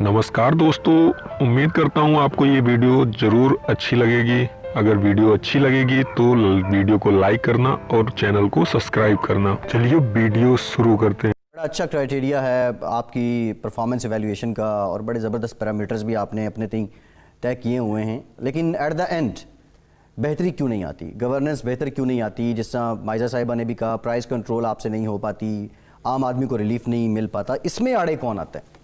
नमस्कार दोस्तों, उम्मीद करता हूँ आपको ये वीडियो ज़रूर अच्छी लगेगी। अगर वीडियो अच्छी लगेगी तो वीडियो को लाइक करना और चैनल को सब्सक्राइब करना। चलिए वीडियो शुरू करते हैं। बड़ा अच्छा क्राइटेरिया है आपकी परफॉर्मेंस एवेल्यूएशन का और बड़े ज़बरदस्त पैरामीटर्स भी आपने अपने तय किए हुए हैं, लेकिन एट द एंड बेहतरी क्यों नहीं आती, गवर्नेंस बेहतर क्यों नहीं आती? जिस तरह माइजा साहिबा ने भी कहा, प्राइस कंट्रोल आपसे नहीं हो पाती, आम आदमी को रिलीफ नहीं मिल पाता, इसमें आड़े कौन आता है?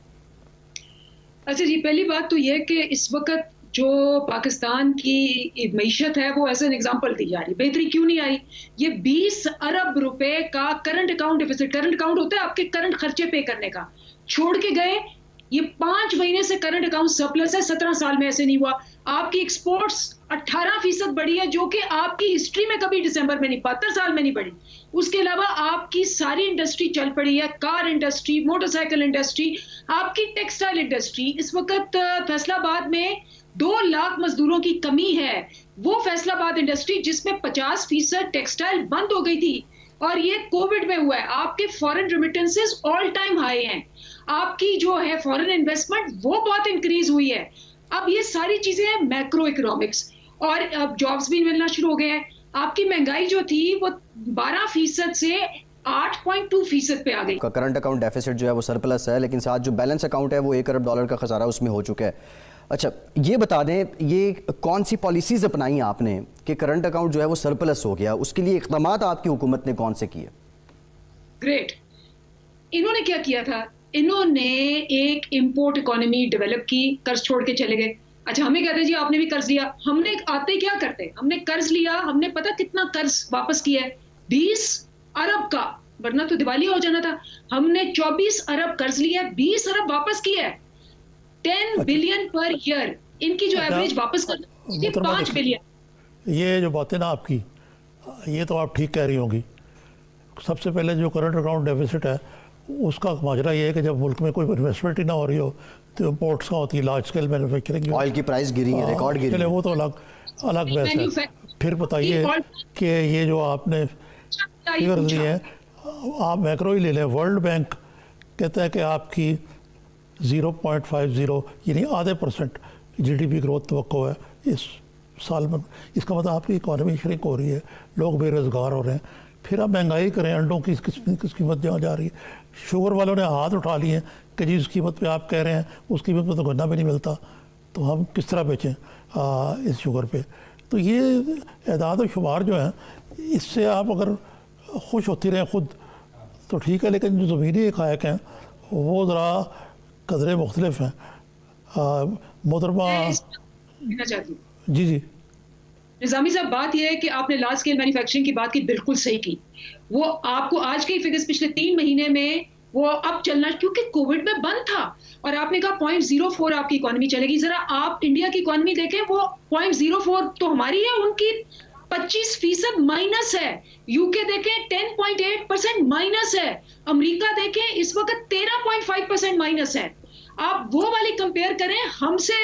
अच्छा जी, पहली बात तो यह कि इस वक्त जो पाकिस्तान की मईशत है वो एज एन एग्जांपल दी जा रही है। बेहतरी क्यों नहीं आई? ये 20 अरब रुपए का current account deficit, current account होता है आपके करंट खर्चे पे करने का, छोड़ के गए। ये 5 महीने से करंट अकाउंट सरप्लस है, 17 साल में ऐसे नहीं हुआ। आपकी एक्सपोर्ट्स 18% बढ़ी है, जो कि आपकी हिस्ट्री में कभी दिसंबर में नहीं, 72 साल में नहीं बढ़ी। उसके अलावा आपकी सारी इंडस्ट्री चल पड़ी है, कार इंडस्ट्री, मोटरसाइकिल इंडस्ट्री, आपकी टेक्सटाइल इंडस्ट्री। इस वक्त फैसलाबाद में 2 लाख मजदूरों की कमी है। वो फैसलाबाद इंडस्ट्री जिसमें 50% टेक्सटाइल बंद हो गई थी, और ये कोविड में हुआ है। आपके foreign remittances all time high हैं, आपकी जो है फॉरेन इन्वेस्टमेंट वो बहुत इंक्रीज हुई है। अब ये सारी चीजें हैं मैक्रो इकोनॉमिक्स, और अब जॉब्स भी मिलना शुरू हो गए हैं। आपकी महंगाई जो थी वो 12% से 8.2% पे आ गई। करंट अकाउंट डेफिसिट जो है वो सरप्लस है, लेकिन साथ जो बैलेंस अकाउंट है वो $1 अरब का खसारा उसमें हो चुका है। अच्छा, ये बता दें, ये कौन सी पॉलिसीज़ अपनाई आपने कि करंट अकाउंट जो है वो सरप्लस हो गया? उसके लिए इक़दामात आपकी हुकूमत ने कौन से किए? ग्रेट। इन्होंने क्या किया था? इन्होंने एक इंपोर्ट इकोनॉमी डेवलप की, कर्ज छोड़ के चले गए। अच्छा, हमें कहते हैं जी आपने भी कर्ज लिया। हमने आते क्या करते, हमने कर्ज लिया, हमने पता कितना कर्ज वापस किया है? 20 अरब का, वरना तो दिवाली हो जाना था। हमने 24 अरब कर्ज लिया है, 20 अरब वापस किया है। 10 बिलियन पर ईयर इनकी जो एवरेज वापस कर, 5 बिलियन। ये जो बातें ना आपकी, ये तो आप ठीक कह रही होंगी। सबसे पहले जो करंट अकाउंट डेफिसिट है उसका माजरा ये है कि जब मुल्क में कोई इन्वेस्टमेंट ही ना हो रही हो तो इम्पोर्ट्स का होती है, लार्ज स्केल मैन्युफैक्चरिंग। ऑयल की प्राइस गिरी है, रिकॉर्ड गिरी है। वो तो अलग बहस है। फिर बताइए कि ये जो आपने फिगर दिए हैं, आप मैक्रो ही ले लें। वर्ल्ड बैंक कहता है कि आपकी 0.50 यानी आधे % GDP ग्रोथ तवक्को है इस साल में। इसका मतलब आपकी इकॉनमी श्रिंक हो रही है, लोग बेरोज़गार हो रहे हैं। फिर आप महंगाई करें, अंडों की किस कीमत जहाँ जा रही है। शुगर वालों ने हाथ उठा लिए कि जिस कीमत पे आप कह रहे हैं उस कीमत पे तो गन्ना भी नहीं मिलता, तो हम किस तरह बेचें इस शुगर पे। तो ये एदाद और शुमार जो हैं, इससे आप अगर खुश होती रहें खुद तो ठीक है, लेकिन जो ज़मीनी हक़ाइक़ हैं वो ज़रा कदरे मुख्तलिफ हैं। मोहतरमा जी निज़ामी साहब, बात यह है कि आपने लार्ज स्केल मैन्युफैक्चरिंग की बात की, बिल्कुल सही की। वो आपको आज के फिगर्स पिछले 3 महीने में वो अब चलना, क्योंकि कोविड में बंद था, और आपने कहा 0.04 आपकी इकोनॉमी चलेगी। जरा आप इंडिया की इकोनॉमी देखें, वो 0.04 तो हमारी है, उनकी 25% माइनस है। यूके देखें 10.8% माइनस है। अमेरिका देखें इस वक्त 13.5% माइनस है। आप वो वाली कंपेयर करें हमसे।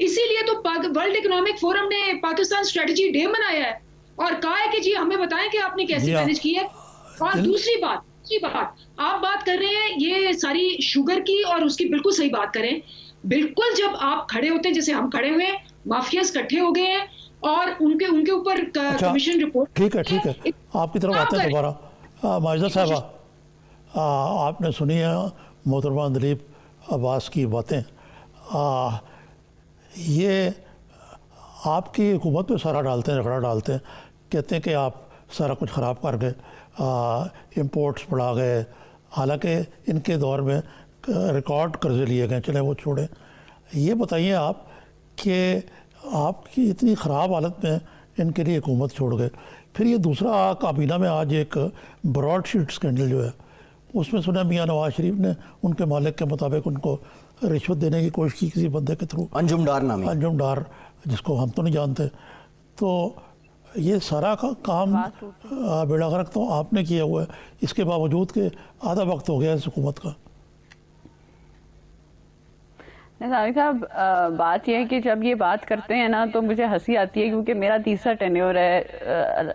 इसीलिए तो वर्ल्ड इकोनॉमिक फोरम ने पाकिस्तान स्ट्रेटजी डे मनाया है और कहा है कि जी हमें बताएं कि आपने कैसे मैनेज की है। और दूसरी बात आप बात कर रहे हैं ये सारी शुगर की, और उसकी बिल्कुल सही बात करें। बिल्कुल जब आप खड़े होते हैं, जैसे हम खड़े हुए हैं, माफियाज इकट्ठे हो गए हैं और उनके ऊपर कमीशन रिपोर्ट। ठीक है, आपकी तरफ आते हैं दोबारा। माजिदा साहबा, आपने सुनी है मोहतरमा दिलीप अब्बास की बातें। ये आपकी हुकूमत पे सारा डालते हैं, रगड़ा डालते हैं, कहते हैं कि आप सारा कुछ ख़राब कर गए, इम्पोर्ट्स बढ़ा गए। हालांकि इनके दौर में रिकॉर्ड कर्जे लिए गए, चले वो छोड़ें। ये बताइए आप कि आपकी इतनी ख़राब हालत में इनके लिए हुकूमत छोड़ गए। फिर ये दूसरा, काबीना में आज एक ब्रॉड शीट स्कैंडल जो है उसमें सुना मियाँ नवाज शरीफ ने उनके मालिक के मुताबिक उनको रिश्वत देने की कोशिश की किसी बंदे के थ्रू, अंजुम डार, जिसको हम तो नहीं जानते। तो ये सारा काम बेड़ा गर्क तो आपने किया हुआ है, इसके बावजूद कि आधा वक्त हो गया इस हुकूमत का। निज़ामी साहब, बात यह है कि जब ये बात करते हैं ना तो मुझे हंसी आती है, क्योंकि मेरा तीसरा टेन्योर है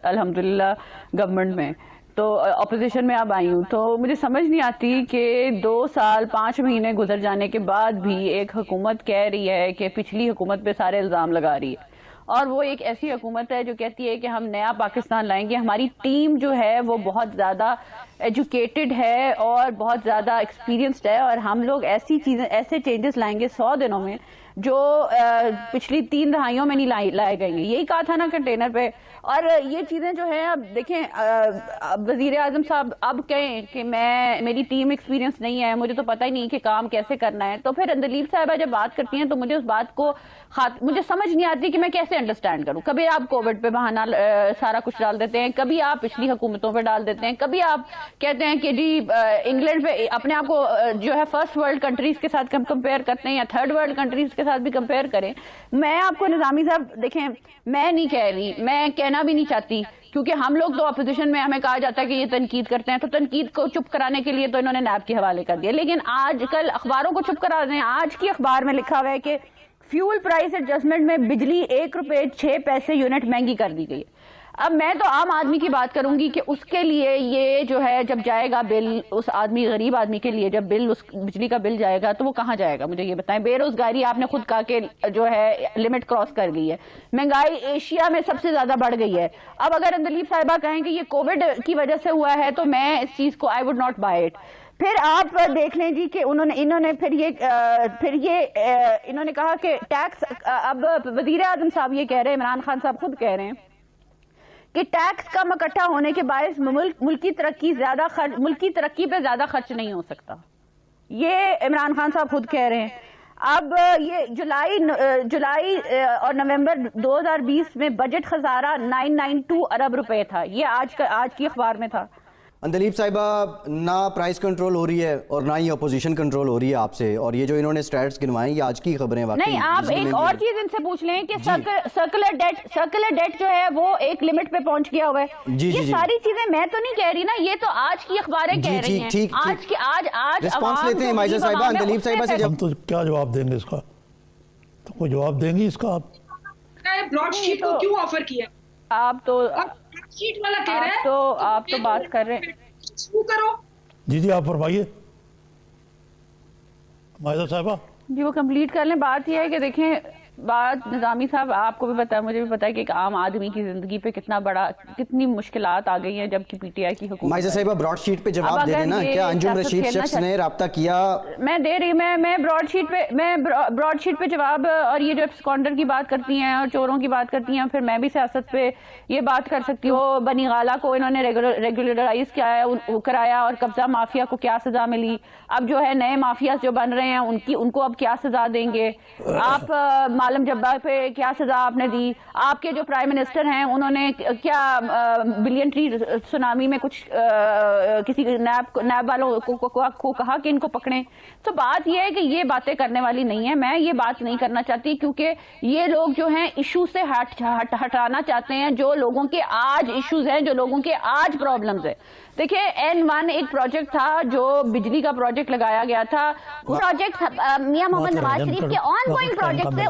अल्हम्दुलिल्लाह गवर्नमेंट में। تو اپوزیشن میں اب آئی ہوں، تو مجھے سمجھ نہیں آتی کہ 2 سال 5 مہینے گزر جانے کے بعد بھی ایک حکومت کہہ رہی ہے کہ پچھلی حکومت پہ سارے الزام لگا رہی ہے، اور وہ ایک ایسی حکومت ہے جو کہتی ہے کہ ہم نیا پاکستان لائیں گے. ہماری ٹیم جو ہے وہ بہت زیادہ ایجوکیٹڈ ہے اور بہت زیادہ ایکسپیرینسڈ ہے، اور ہم لوگ ایسی چیزیں ایسے چینجز لائیں گے 100 دنوں میں جو پچھلی 3 دہائیوں میں نہیں لائے گئے. یہی کہا تھا نا کنٹینر پہ. اور یہ چیزیں جو ہیں اب دیکھیں وزیر اعظم صاحب اب کہیں کہ میری ٹیم ایکسپیرینس نہیں ہے، مجھے تو پتہ ہی نہیں کہ کام کیسے کرنا ہے، تو پھر اندلیب صاحبہ جب بات کرتی ہیں تو مجھے اس بات کو مجھے سمجھ نہیں آتی کہ میں کیسے انڈرسٹینڈ کروں. کبھی آپ کووڈ پہ بہانہ سارا کچھ ڈال دیتے ہیں، کبھی آپ پچھلی حکومتوں پہ ڈال دیتے ہیں، کبھی آپ کہتے ہیں کہ جی انگلینڈ پہ اپنے آپ کو جو ہے فرسٹ ورلڈ کنٹریز کے ساتھ کمپیئر کرتے ہیں یا تھرڈ ورلڈ کنٹریز کے ساتھ بھی کمپیئر کریں. میں آپ کو نظامی صاحب دیکھیں، میں نہیں کہہ رہی، میں کہنا بھی نہیں چاہتی، کیونکہ ہم لوگ تو اپوزیشن میں ہمیں کہا جاتا ہے کہ یہ تنقید کرتے ہیں، تو تنقید کو چپ کرانے کے لیے تو انہوں نے نیب کے حوالے کر دیا. لیکن آج کل اخباروں کو چپ کرا دیں. آج کی اخبار میں لکھا ہوا ہے کہ فیول پرائس ایڈجسٹمنٹ میں بجلی 1 روپے 6 پیسے یونٹ مہنگی کر دی گئی. اب میں تو عام آدمی کی بات کروں گی کہ اس کے لیے یہ جو ہے جب جائے گا بل، اس آدمی غریب آدمی کے لیے جب بل اس بجلی کا بل جائے گا تو وہ کہاں جائے گا؟ مجھے یہ بتائیں. بے روزگاری آپ نے خود کہا کہ جو ہے لمٹ کراس کر گئی ہے، مہنگائی ایشیا میں سب سے زیادہ بڑھ گئی ہے. اب اگر اندلیب صاحبہ کہیں کہ یہ کووڈ کی وجہ سے ہوا ہے تو میں اس چیز کو I would not by it. پھر آپ دیکھ لیں جی کہ انہوں نے کہا کہ ٹیکس، اب وزیر اعظم صاحب یہ کہہ رہے ہیں، عمران خان صاحب خود کہہ رہے ہیں کہ ٹیکس کم اکٹھا ہونے کے باعث ملکی ترقی پہ زیادہ خرچ نہیں ہو سکتا. یہ عمران خان صاحب خود کہہ رہے ہیں. اب یہ جولائی اور نومبر 2020 میں بجٹ خسارہ 992 ارب روپے تھا. یہ آج کی اخبار میں تھا. اندلیب صاحبہ، نہ پرائس کنٹرول ہو رہی ہے اور نہ ہی اپوزیشن کنٹرول ہو رہی ہے آپ سے، اور یہ جو انہوں نے سٹیٹس گنوائے یہ آج کی خبریں واقعی نہیں. آپ ایک اور چیز ان سے پوچھ لیں کہ سرکولر ڈیٹ جو ہے وہ ایک لمٹ پہ پہنچ گیا ہوا ہے. یہ ساری چیزیں میں تو نہیں کہہ رہی نا، یہ تو آج کی اخباریں کہہ رہی ہیں. آج رسپانس لیتے ہیں مائزہ صاحبہ اندلیب صاحبہ سے. ہم تو کیا جواب دیں گے اس کا؟ تو کوئی جواب دیں گی اس کا؟ آپ براڈ شیٹ کو کیوں آفر کیا؟ آپ تو بات کر رہے ہیں. کرو جی آپ فرمائیے مائزہ صاحبہ. جی وہ کمپلیٹ کر لیں. بات یہ ہے کہ دیکھیں، بات نظامی صاحب آپ کو بھی پتا ہے، مجھے بھی پتا ہے کہ ایک عام آدمی کی زندگی پہ کتنی مشکلات آ گئی ہیں جب کہ پی ٹی آئی کی حکومت. مائزہ صاحبہ براڈ شیٹ پہ جواب دے دینا. کیا انجم رشید شخص نے رابطہ کیا؟ میں دے رہی، میں براڈ شیٹ پہ جواب. اور یہ جو اسکانڈر کی بات کرتی ہیں اور چوروں کی بات کرتی ہیں، پھر میں بھی سیاست پہ یہ بات کر سکتی ہوں. بنی غالہ کو انہوں نے ریگولرائز کرایا اور قبضہ مافیا کو کیا سزا ملی. اب جو ہے نئے مافیاز جو بن رہے ہیں ان کو اب کیا سزا دیں گے. آپ عالم جبار پہ کیا سزا آپ نے دی. آپ کے جو پرائم منسٹر ہیں انہوں نے کیا بلین ٹری سونامی میں کچھ کسی نیب والوں کو کہا کہ ان کو پکڑیں. تو بات یہ ہے کہ یہ باتیں کرنے والی نہیں ہے. میں یہ بات نہیں کرنا چاہتی کیونکہ یہ لوگ جو ہیں ایشو سے ہٹانا چاہتے ہیں جو لوگوں کے آج ایشوز ہیں، جو لوگوں کے آج پرابلمز ہیں. دیکھیں N1 ایک پروجیکٹ تھا جو بجلی کا پروجیکٹ لگایا گیا تھا. پروجیکٹ میاں محمد نواز شریف کے آن گوئنگ پروجیکٹ تھے.